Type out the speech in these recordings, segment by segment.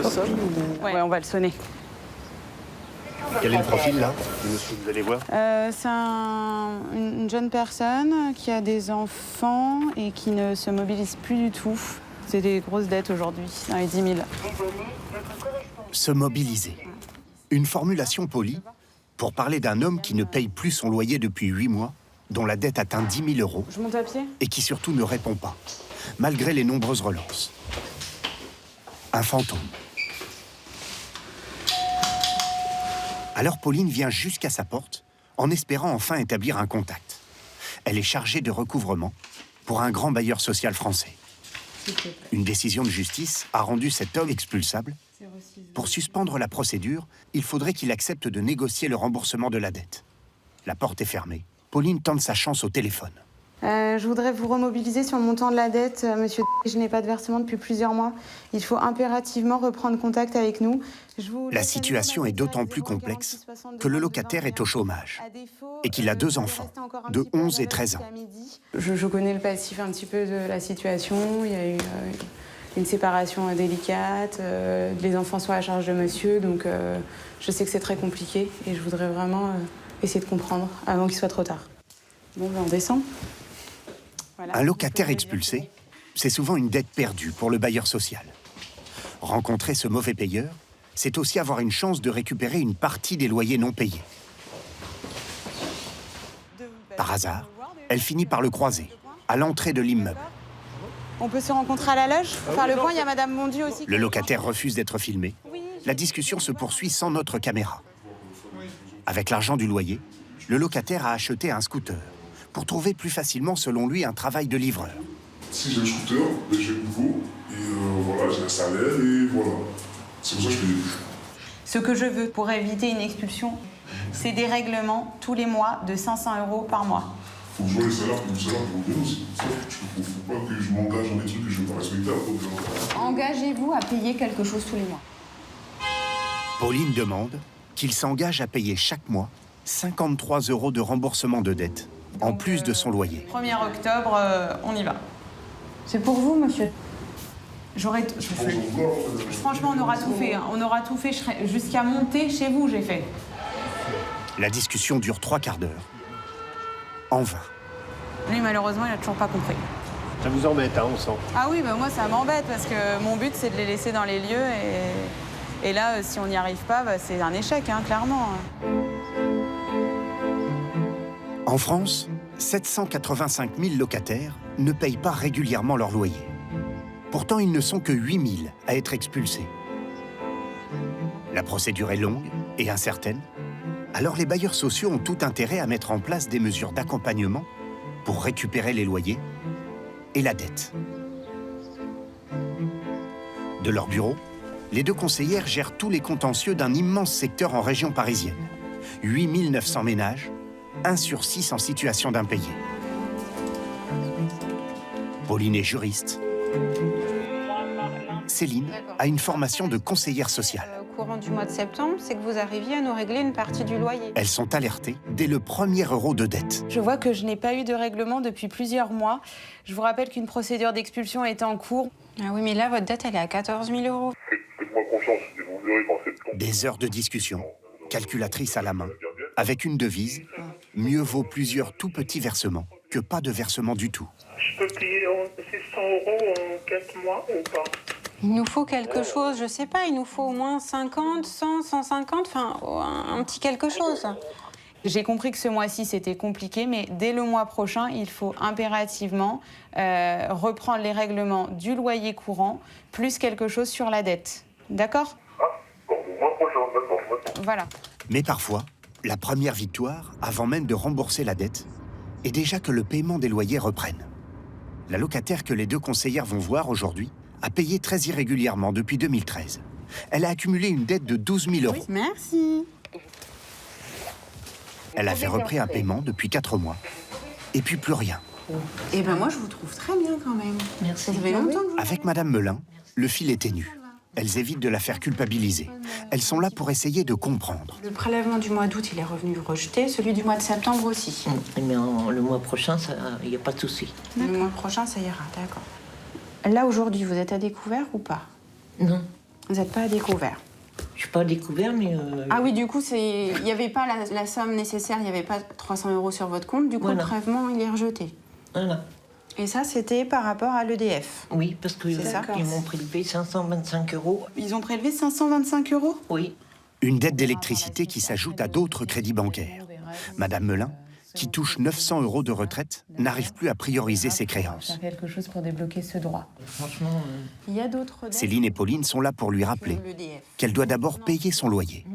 le sonne ou... Ouais, on va le sonner. Quel est le profil, là, du monsieur que vous allez voir? C'est une jeune personne qui a des enfants et qui ne se mobilise plus du tout. C'est des grosses dettes aujourd'hui, dans les 10 000. Se mobiliser. Une formulation polie pour parler d'un homme qui ne paye plus son loyer depuis 8 mois, dont la dette atteint 10 000 € Je monte à pied? et qui surtout ne répond pas, malgré les nombreuses relances. Un fantôme. Alors Pauline vient jusqu'à sa porte, en espérant enfin établir un contact. Elle est chargée de recouvrement pour un grand bailleur social français. Une décision de justice a rendu cet homme expulsable. Pour suspendre la procédure, il faudrait qu'il accepte de négocier le remboursement de la dette. La porte est fermée. Pauline tente sa chance au téléphone. Je voudrais vous remobiliser sur le montant de la dette, monsieur. Je n'ai pas de versement depuis plusieurs mois. Il faut impérativement reprendre contact avec nous. La situation est d'autant plus complexe que le locataire est au chômage et qu'il a 2 enfants, de 11 et 13 ans. Je connais le passif un petit peu de la situation. Il y a eu une séparation délicate. Les enfants sont à la charge de monsieur, donc je sais que c'est très compliqué et je voudrais vraiment essayer de comprendre avant qu'il soit trop tard. Bon, ben on descend. Voilà. Un locataire expulsé, c'est souvent une dette perdue pour le bailleur social. Rencontrer ce mauvais payeur, c'est aussi avoir une chance de récupérer une partie des loyers non payés. Par hasard, elle finit par le croiser, à l'entrée de l'immeuble. On peut se rencontrer à la loge? Faire le point, il y a Madame Bondu aussi. Le locataire refuse d'être filmé. La discussion se poursuit sans notre caméra. Avec l'argent du loyer, le locataire a acheté un scooter pour trouver plus facilement, selon lui, un travail de livreur. Si j'ai le scooter, j'ai le nouveau, et voilà, j'ai un salaire, et voilà. C'est pour ça que je fais des bouches. Ce que je veux pour éviter une expulsion, c'est des règlements tous les mois de 500 € par mois. Faut que je vois les salaires pour vous bien aussi. Parce qu'il faut pas que je m'engage dans des trucs que je ne vais pas respecter. Engagez-vous à payer quelque chose tous les mois. Pauline demande qu'il s'engage à payer chaque mois 53 € de remboursement de dette, en plus de son loyer. 1er octobre, on y va. C'est pour vous, monsieur? Franchement, on aura tout fait. Hein. On aura tout fait jusqu'à monter chez vous, j'ai fait. La discussion dure 3/4 d'heure. En vain. Lui, malheureusement, il n'a toujours pas compris. Ça vous embête, hein, on sent. Ah oui, bah moi, ça m'embête parce que mon but, c'est de les laisser dans les lieux. Et là, si on n'y arrive pas, bah, c'est un échec, hein, clairement. En France, 785 000 locataires ne payent pas régulièrement leur loyer. Pourtant, ils ne sont que 8 000 à être expulsés. La procédure est longue et incertaine. Alors les bailleurs sociaux ont tout intérêt à mettre en place des mesures d'accompagnement pour récupérer les loyers et la dette. De leur bureau, les 2 conseillères gèrent tous les contentieux d'un immense secteur en région parisienne. 8 900 ménages, 1 sur 6 en situation d'impayé. Pauline est juriste. Céline a une formation de conseillère sociale. Au courant du mois de septembre, c'est que vous arriviez à nous régler une partie du loyer. Elles sont alertées dès le premier euro de dette. Je vois que je n'ai pas eu de règlement depuis plusieurs mois. Je vous rappelle qu'une procédure d'expulsion est en cours. Ah oui, mais là, votre dette, elle est à 14 000 €. Faites-moi confiance, et vous verrez qu'en septembre... Des heures de discussion, calculatrice à la main, avec une devise, mieux vaut plusieurs tout petits versements que pas de versement du tout. Je peux payer ces 100 € en 4 mois ou pas? Il nous faut quelque chose, je sais pas, il nous faut au moins 50, 100, 150, enfin, un petit quelque chose. J'ai compris que ce mois-ci, c'était compliqué, mais dès le mois prochain, il faut impérativement reprendre les règlements du loyer courant, plus quelque chose sur la dette. D'accord? Bon, le mois prochain, d'accord. Voilà. Mais parfois, la première victoire, avant même de rembourser la dette, est déjà que le paiement des loyers reprenne. La locataire que les 2 conseillères vont voir aujourd'hui a payé très irrégulièrement depuis 2013. Elle a accumulé une dette de 12 000 €. Oui, merci. Elle avait repris un paiement depuis 4 mois. Et puis plus rien. Eh ben moi, je vous trouve très bien quand même. Merci. Ça fait longtemps que vous... Avec Madame Melin, le fil est ténu. Elles évitent de la faire culpabiliser. Elles sont là pour essayer de comprendre. Le prélèvement du mois d'août, il est revenu rejeté, celui du mois de septembre aussi. Mais le mois prochain, il n'y a pas de souci. Le mois prochain, ça ira, d'accord. Là, aujourd'hui, vous êtes à découvert ou pas? Non. Vous n'êtes pas à découvert. Je suis pas à découvert, mais... Ah oui, du coup, il n'y avait pas la somme nécessaire, il n'y avait pas 300 € sur votre compte. Du coup, Voilà. le prélèvement, il est rejeté. Voilà. Et ça, c'était par rapport à l'EDF. Oui, parce que C'est ça. ils m'ont prélevé 525 €. Ils ont prélevé 525 €. Oui. Une dette d'électricité qui s'ajoute à d'autres crédits bancaires. Madame Melin, qui touche 900 € de retraite, n'arrive plus à prioriser ses créances. Faire quelque chose pour débloquer ce droit. Franchement, Il y a d'autres dettes Céline et Pauline sont là pour lui rappeler sur l'EDF. qu'elle doit d'abord payer son loyer.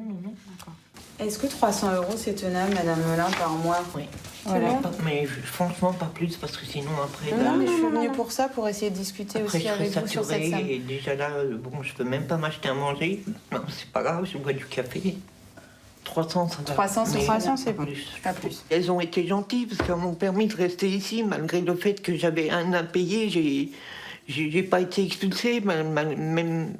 Est-ce que 300 € c'est tenable, Madame Melin, par mois? oui. Voilà. Mais franchement, pas plus, parce que sinon, après... Non, là, mais je suis venue pour ça, pour essayer de discuter après, aussi je serais avec vous sur cette saturée, somme. et déjà là, bon, je peux même pas m'acheter à manger. Non, c'est pas grave, je bois du café. 300, ça va. 300, c'est Mais 300, c'est pas bon. plus. Pas plus. Elles ont été gentilles parce qu'elles m'ont permis de rester ici, malgré le fait que j'avais un impayé. J'ai pas été expulsée, même...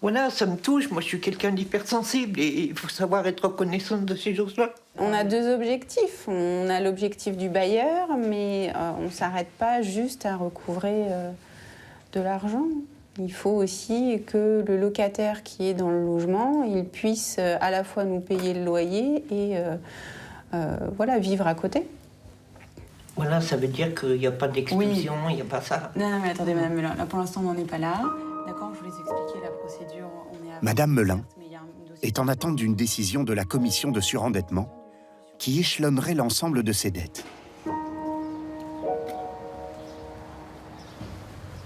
Voilà, ça me touche. Moi, je suis quelqu'un d'hypersensible et il faut savoir être reconnaissante de ces choses-là. On a deux objectifs. On a l'objectif du bailleur, mais on ne s'arrête pas juste à recouvrer de l'argent. Il faut aussi que le locataire qui est dans le logement, il puisse à la fois nous payer le loyer et voilà, vivre à côté. Voilà, ça veut dire qu'il n'y a pas d'expulsion, il n'y a pas ça. Non, mais attendez, Madame Melin, là pour l'instant on n'en est pas là. D'accord, je vous laisse expliquer la procédure. Madame Melin est en attente d'une décision de la commission de surendettement qui échelonnerait l'ensemble de ses dettes.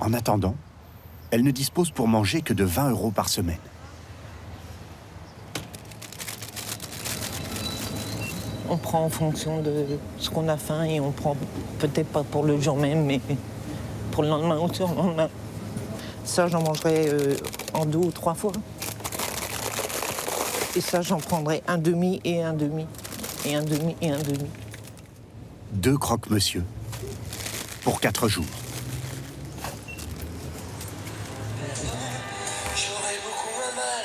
En attendant, elle ne dispose pour manger que de 20 € par semaine. On prend en fonction de ce qu'on a faim et on prend peut-être pas pour le jour même, mais pour le lendemain ou sur le lendemain. Ça, j'en mangerai en 2 ou 3 fois. Et ça, j'en prendrai un demi et un demi. Et un demi et un demi. 2 croque-monsieur pour 4 jours. J'aurais beaucoup moins mal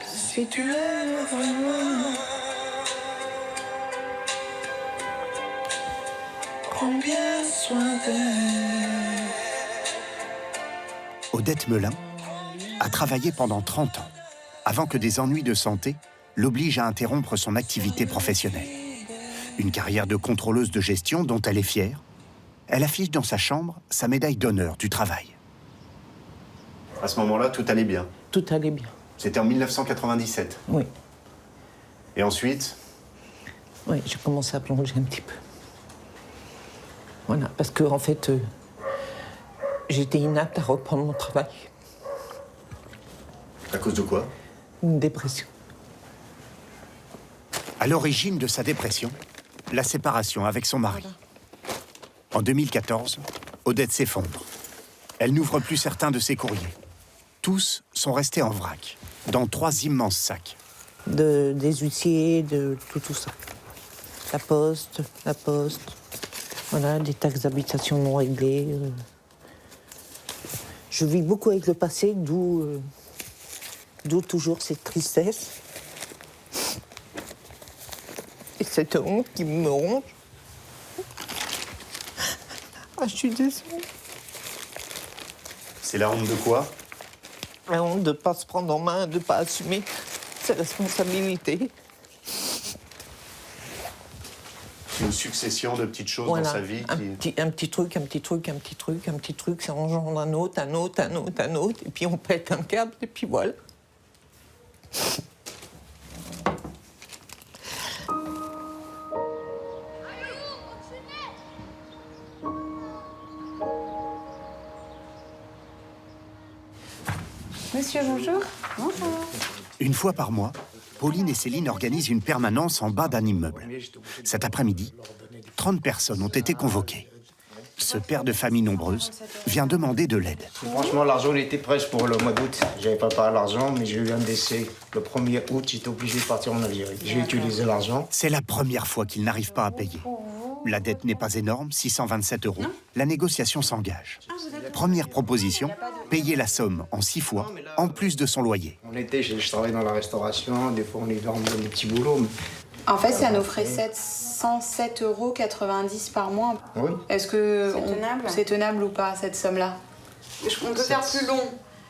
Si tu lèves vraiment, prends bien soin d'elle. Odette Melin a travaillé pendant 30 ans, avant que des ennuis de santé l'obligent à interrompre son activité professionnelle. Une carrière de contrôleuse de gestion dont elle est fière, elle affiche dans sa chambre sa médaille d'honneur du travail. À ce moment-là, tout allait bien. Tout allait bien. C'était en 1997. Oui, Et ensuite, oui, j'ai commencé à plonger un petit peu. Voilà, parce que en fait, j'étais inapte à reprendre mon travail. à cause de quoi? Une dépression. À l'origine de sa dépression, la séparation avec son mari. En 2014, Odette s'effondre. Elle n'ouvre plus certains de ses courriers. Tous sont restés en vrac, dans 3 immenses sacs. Des huissiers, de tout ça. La poste, voilà, des taxes d'habitation non réglées. Je vis beaucoup avec le passé, d'où toujours cette tristesse. Et cette honte qui me ronge. Ah, je suis désolée. C'est la honte de quoi? La honte de ne pas se prendre en main, de ne pas assumer ses responsabilités. Une succession de petites choses Voilà, dans sa vie qui... un petit truc, ça engendre un autre, et puis on pète un câble, et puis voilà. Monsieur, bonjour. Bonjour. Une fois par mois, Pauline et Céline organisent une permanence en bas d'un immeuble. Cet après-midi, 30 personnes ont été convoquées. Ce père de famille nombreuse vient demander de l'aide. Franchement, l'argent il était prêt pour le mois d'août. J'avais pas l'argent, mais j'ai eu un décès. Le 1er août, j'étais obligé de partir en Algérie. J'ai utilisé l'argent. C'est la première fois qu'ils n'arrivent pas à payer. La dette n'est pas énorme, 627 €. La négociation s'engage. Première proposition, payer la somme en 6 fois, en plus de son loyer. En été, je travaille dans la restauration. Des fois, on est dans des petits boulots. Mais... En fait, ça nous ferait 707,90 € par mois. Oui. Est-ce que C'est tenable c'est tenable ou pas, cette somme-là? On peut faire plus long.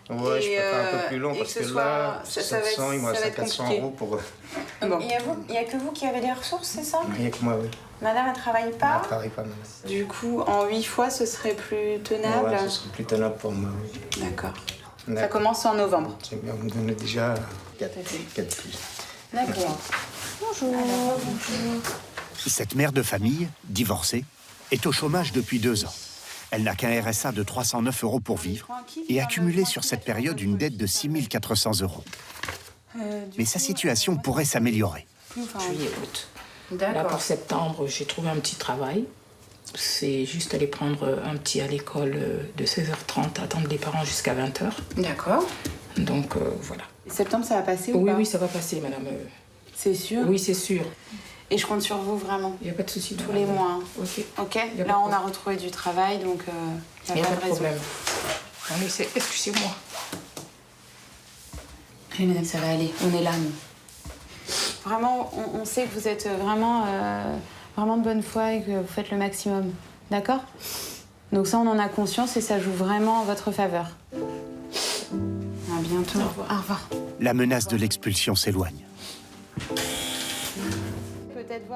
Ouais, je peux faire un peu plus long et parce que que ce là, soit- ça va être- 700, il me ça reste va à être 400 compliqué. euros pour... Bon. Il y a que vous qui avez des ressources, c'est ça? Rien que moi, oui. Madame, elle travaille Je pas? travaille pas, madame. Du coup, en 8 fois, ce serait plus tenable. Ouais, ce serait plus tenable pour moi, oui. D'accord. Ça D'accord. commence en novembre. C'est bien, vous me donnez déjà 4 plus. D'accord. Bonjour. Cette mère de famille, divorcée, est au chômage depuis 2 ans. Elle n'a qu'un RSA de 309 euros pour vivre et a cumulé sur cette période une dette de 6 400 euros. Mais sa situation pourrait s'améliorer. Juillet, août. Là, D'accord. pour septembre, j'ai trouvé un petit travail. C'est juste aller prendre un petit à l'école de 16h30, attendre les parents jusqu'à 20h. D'accord. Donc, voilà. Septembre, ça va passer ou Oui, pas? oui, ça va passer, madame. C'est sûr? Oui, c'est sûr. Et je compte sur vous vraiment. Il n'y a pas de souci. Tous les mois. Hein. Ok. Ok. Y a pas de Là, on a problème. retrouvé du travail, donc Il n'y a pas de raison. problème. Non, mais excusez-moi. Oui, madame, ça va aller. On est là, nous. Vraiment, on sait que vous êtes vraiment de bonne foi et que vous faites le maximum. D'accord? Donc ça, on en a conscience et ça joue vraiment en votre faveur. À bientôt. Au revoir. Au revoir. La menace de l'expulsion s'éloigne.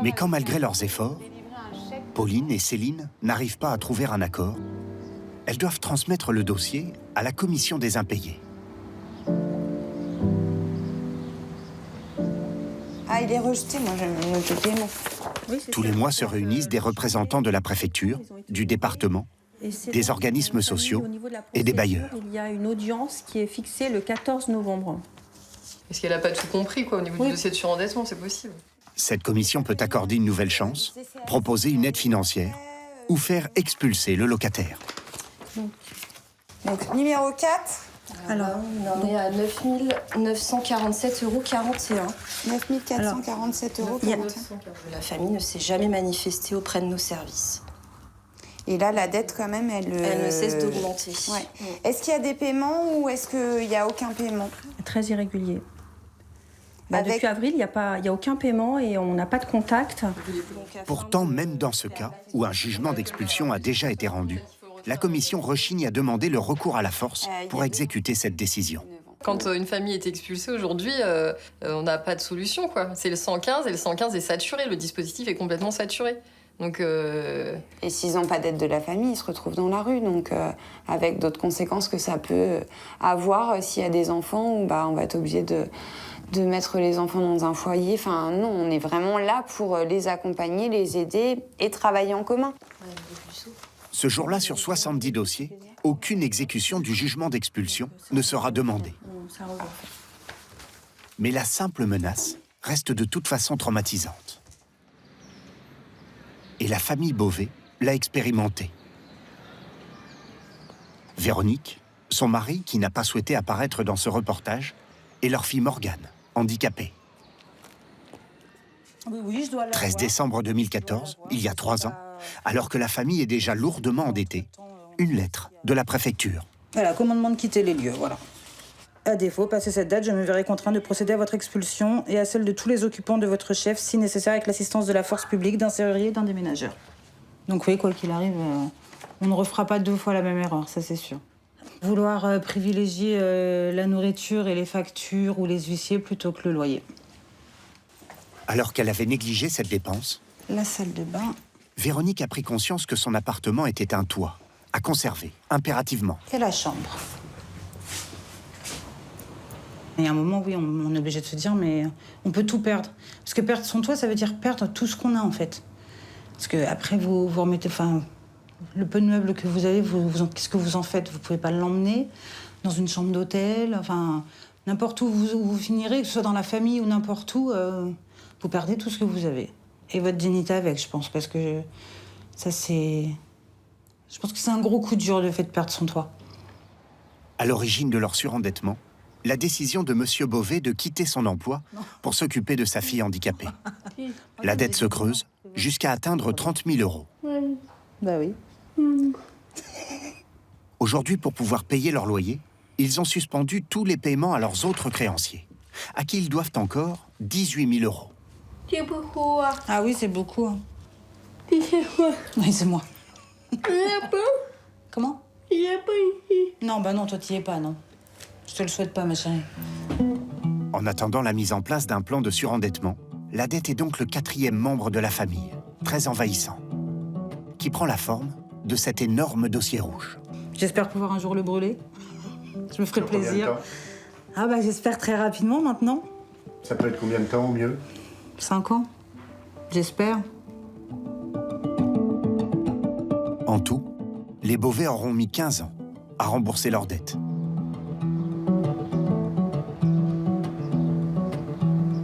Mais quand malgré leurs efforts, Pauline et Céline n'arrivent pas à trouver un accord, elles doivent transmettre le dossier à la commission des impayés. Ah, il est rejeté, moi j'aime le paiement. Tous les mois se réunissent des représentants de la préfecture, du département, des organismes sociaux et des bailleurs. Il y a une audience qui est fixée le 14 novembre. Est-ce qu'elle n'a pas tout compris quoi, au niveau du dossier de surendettement? C'est possible. Cette commission peut accorder une nouvelle chance, proposer une aide financière ou faire expulser le locataire. Donc, numéro 4. Alors, on est à 9 947,41 €. 9 447 euros. La famille ne s'est jamais manifestée auprès de nos services. Et là, la dette, quand même, elle ne cesse d'augmenter. Ouais. Est-ce qu'il y a des paiements ou est-ce qu'il n'y a aucun paiement? très irrégulier. Depuis avril, il n'y a aucun paiement et on n'a pas de contact. Pourtant, même dans ce cas où un jugement d'expulsion a déjà été rendu, la commission rechigne à demander le recours à la force pour exécuter cette décision. Quand une famille est expulsée aujourd'hui, on n'a pas de solution, quoi. C'est le 115 et le 115 est saturé. Le dispositif est complètement saturé. Donc, Et s'ils n'ont pas d'aide de la famille, ils se retrouvent dans la rue. Donc, avec d'autres conséquences que ça peut avoir s'il y a des enfants, où on va être obligé de mettre les enfants dans un foyer. Enfin, non, on est vraiment là pour les accompagner, les aider et travailler en commun. Ce jour-là, sur 70 dossiers, aucune exécution du jugement d'expulsion ne sera demandée. Mais la simple menace reste de toute façon traumatisante. Et la famille Beauvais l'a expérimentée. Véronique, son mari, qui n'a pas souhaité apparaître dans ce reportage, et leur fille Morgane, handicapée. 13 décembre 2014, il y a 3 ans, alors que la famille est déjà lourdement endettée, une lettre de la préfecture. Voilà, commandement de quitter les lieux, voilà. À défaut, passé cette date, je me verrai contraint de procéder à votre expulsion et à celle de tous les occupants de votre chef, si nécessaire avec l'assistance de la force publique, d'un serrurier et d'un déménageur. Donc oui, quoi qu'il arrive, on ne refera pas 2 fois la même erreur, ça c'est sûr. Vouloir privilégier la nourriture et les factures ou les huissiers plutôt que le loyer. Alors qu'elle avait négligé cette dépense, La salle de bain Véronique a pris conscience que son appartement était un toit, à conserver, impérativement. et la chambre. Il y a un moment, oui, on est obligé de se dire, mais on peut tout perdre. Parce que perdre son toit, ça veut dire perdre tout ce qu'on a, en fait. Parce que après, vous remettez... Enfin, le peu de meubles que vous avez, qu'est-ce que vous en faites? Vous pouvez pas l'emmener dans une chambre d'hôtel, enfin, n'importe où vous finirez, que ce soit dans la famille ou n'importe où, vous perdez tout ce que vous avez. Et votre dignité avec, je pense, parce que ça, c'est... Je pense que c'est un gros coup dur, le fait de perdre son toit. À l'origine de leur surendettement, la décision de M. Beauvais de quitter son emploi pour s'occuper de sa fille handicapée. La dette se creuse jusqu'à atteindre 30 000 euros. Bah oui. Aujourd'hui, pour pouvoir payer leur loyer, ils ont suspendu tous les paiements à leurs autres créanciers, à qui ils doivent encore 18 000 euros. C'est beaucoup. Ah oui, c'est beaucoup. Hein. C'est quoi? Oui, c'est moi. Il n'y a pas. Comment? Il n'y a pas ici. Non, bah non, toi, t'y es pas, non. te le souhaite pas, ma chérie. En attendant la mise en place d'un plan de surendettement, la dette est donc le 4e membre de la famille, très envahissant, qui prend la forme de cet énorme dossier rouge. J'espère pouvoir un jour le brûler. Je me ferai Sur combien de plaisir. temps ? Ah bah j'espère très rapidement maintenant. Ça peut être combien de temps au mieux ? 5 ans. J'espère. En tout, les Beauvais auront mis 15 ans à rembourser leur dette.